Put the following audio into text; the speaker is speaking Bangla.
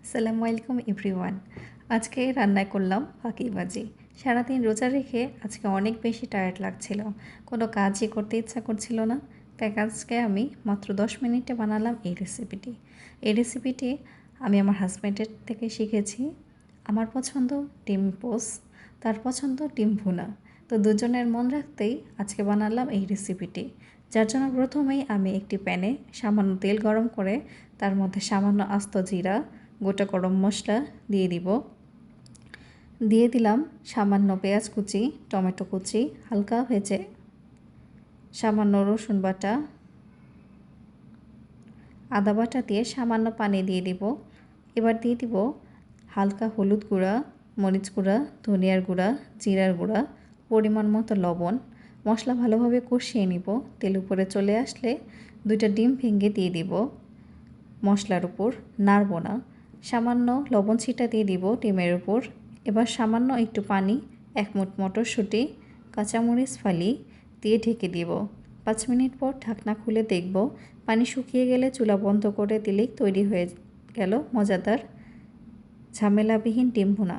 আসসালামু আলাইকুম এভরিওয়ান। আজকে রান্না করলাম ফাঁকিবাজি। সারাদিন রোজা রেখে আজকে অনেক বেশি টায়ার্ড লাগছিল, কোনো কাজই করতে ইচ্ছা করছিল না। তাই আজকে আমি মাত্র 10 মিনিটে বানালাম এই রেসিপিটি আমি আমার হাজব্যান্ডের থেকে শিখেছি। আমার পছন্দ ডিম পোস, তার পছন্দ ডিম ভুনা। তো দুজনের মন রাখতেই আজকে বানালাম এই রেসিপিটি। যার জন্য প্রথমেই আমি একটি প্যানে সামান্য তেল গরম করে তার মধ্যে সামান্য আস্ত জিরা, গোটা গরম মশলা দিয়ে দিলাম সামান্য পেঁয়াজ কুচি, টমেটো কুচি হালকা ভেজে, সামান্য রসুন বাটা, আদা বাটা দিয়ে সামান্য পানি দিয়ে দিব। এবার দিয়ে দিব হালকা হলুদ গুঁড়া, মরিচ গুঁড়া, ধনিয়ার গুঁড়া, জিরার গুঁড়া, পরিমাণ মতো লবণ। মশলা ভালোভাবে কষিয়ে নিব। তেল উপরে চলে আসলে 2টা ডিম ভেঙে দিয়ে দিব মশলার উপর, নাড়ব না। সামান্য লবণ ছিটা দিয়ে দিব ডিমের উপর। এবার সামান্য একটু পানি, 1 মুঠ মটরশুঁটি, কাঁচামরিচ ফালি দিয়ে ঢেকে দিব। 5 মিনিট পর ঢাকনা খুলে দেখব পানি শুকিয়ে গেলে চুলা বন্ধ করে দিলেই তৈরি হয়ে গেল মজাদার ঝামেলাবিহীন ডিম ভুনা।